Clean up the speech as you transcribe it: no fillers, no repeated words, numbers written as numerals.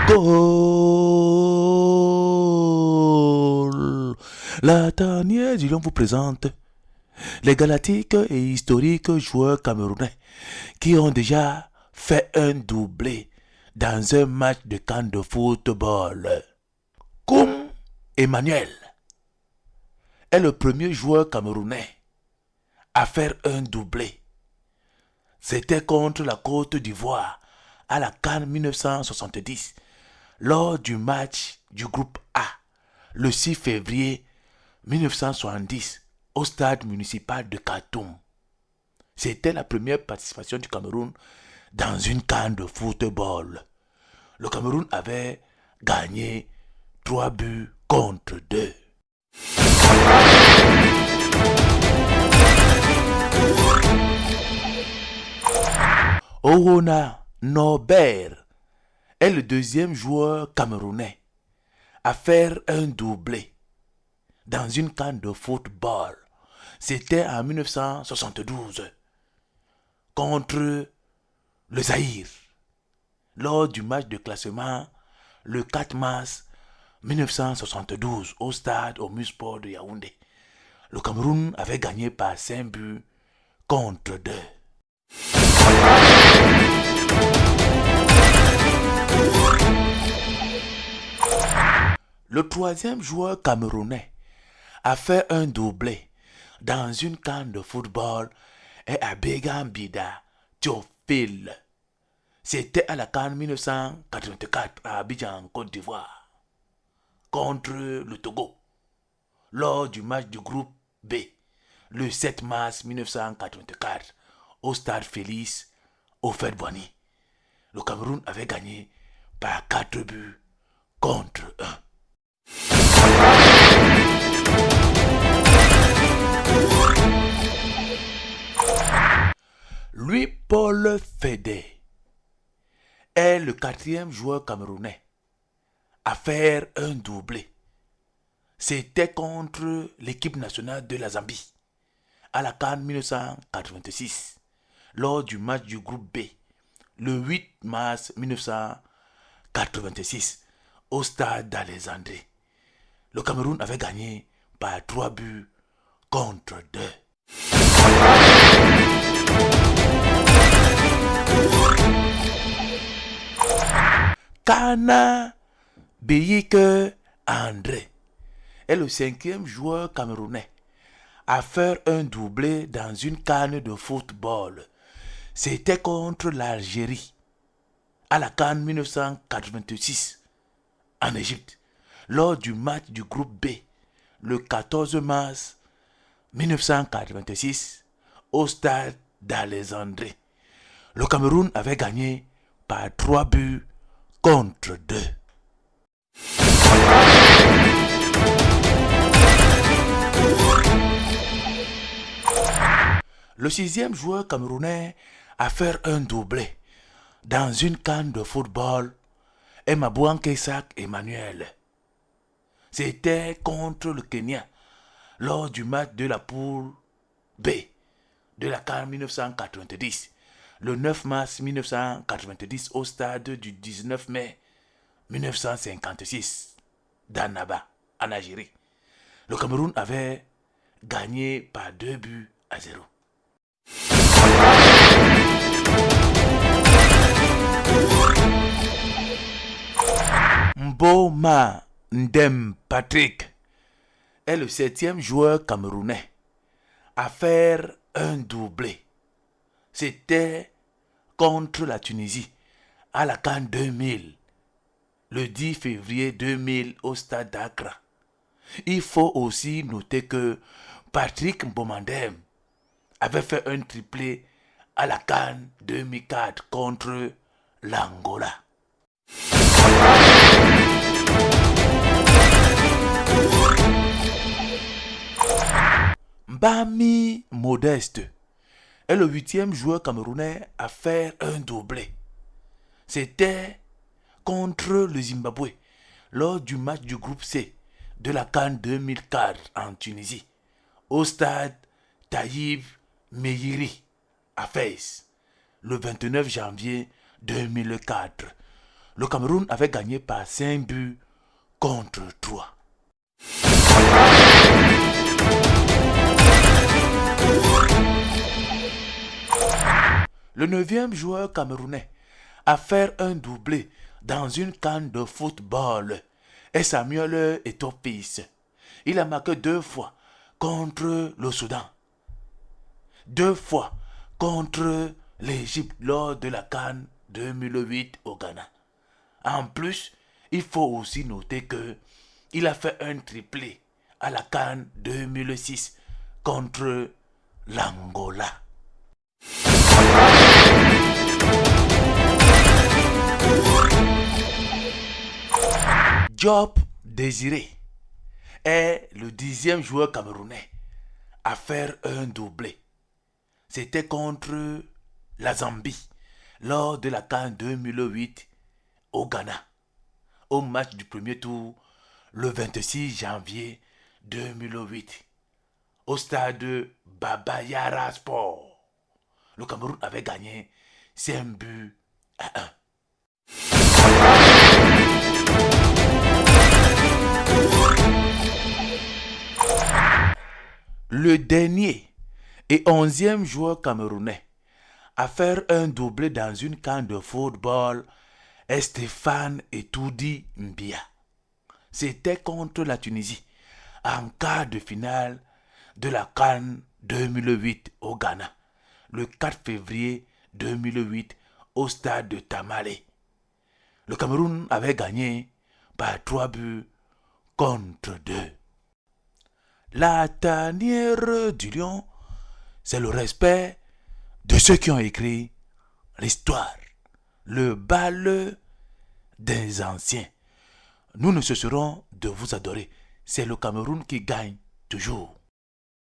Goal. La dernière du Lion vous présente les galactiques et historiques joueurs camerounais qui ont déjà fait un doublé dans un match de camp de football. Koum Emmanuel est le premier joueur camerounais à faire un doublé. C'était contre la Côte d'Ivoire à la CAN 1970 lors du match du groupe A le 6 février 1970 au stade municipal de Khartoum. C'était la première participation du Cameroun dans une CAN de football. Le Cameroun avait gagné 3 buts contre 2. Orona Norbert est le deuxième joueur camerounais à faire un doublé dans une CAN de football. C'était en 1972 contre le Zaïre lors du match de classement le 4 mars 1972 au stade Omnisport de Yaoundé. Le Cameroun avait gagné par 5 buts contre 2. Le troisième joueur camerounais a fait un doublé dans une CAN de football est Abegambida Théophile. C'était à la CAN 1984 à Abidjan, Côte d'Ivoire, contre le Togo, lors du match du groupe B, le 7 mars 1984, au stade Félix Houphouët-Boigny. Le Cameroun avait gagné par 4 buts contre 1. Louis-Paul Fédé est le quatrième joueur camerounais à faire un doublé. C'était contre l'équipe nationale de la Zambie à la CAN 1986 lors du match du groupe B le 8 mars 1986 au stade d'Alexandrie. Le Cameroun avait gagné par 3 buts contre 2. Kana Beyike André est le cinquième joueur camerounais à faire un doublé dans une CAN de football. C'était contre l'Algérie à la CAN 1986 en Égypte lors du match du groupe B le 14 mars 1986 au stade d'Alexandrie. Le Cameroun avait gagné par 3 buts contre 2. Le sixième joueur camerounais à faire un doublé dans une CAN de football est Mabouanké Sak Emmanuel. C'était contre le Kenya lors du match de la poule B de la CAN 1990, le 9 mars 1990 au stade du 19 mai 1956 d'Annaba, en Algérie. Le Cameroun avait gagné par 2 buts à 0. Mboma Ndem Patrick est le septième joueur camerounais à faire un doublé. C'était contre la Tunisie à la CAN 2000, le 10 février 2000 au stade d'Accra. Il faut aussi noter que Patrick Mbomandem avait fait un triplé à la CAN 2004 contre l'Angola. Mbami Modeste est le huitième joueur camerounais à faire un doublé. C'était contre le Zimbabwe lors du match du groupe C de la CAN 2004 en Tunisie au stade Taïb Meïri à Fès le 29 janvier 2004. Le Cameroun avait gagné par 5 buts contre 3. Le 9e joueur camerounais à faire un doublé dans une canne de football est Samuel Eto'o-Fils. Il a marqué 2 fois contre le Soudan, 2 fois contre l'Égypte lors de la CAN 2008 au Ghana. En plus, il faut aussi noter que il a fait un triplé à la CAN 2006 contre l'Angola. Diop Désiré est le 10e joueur camerounais à faire un doublé. C'était contre la Zambie lors de la CAN 2008 au Ghana, au match du premier tour le 26 janvier 2008 au stade Baba Yara Sport. Le Cameroun avait gagné 5 buts à 1. Le dernier et 11e joueur camerounais à faire un doublé dans une CAN de football est Stéphane Etoudi Mbia. C'était contre la Tunisie en quart de finale de la CAN 2008 au Ghana, le 4 février 2008 au stade de Tamale. Le Cameroun avait gagné par 3 buts contre 2. La tanière du lion, c'est le respect de ceux qui ont écrit l'histoire, le bal des anciens. Nous ne cesserons de vous adorer. C'est le Cameroun qui gagne toujours.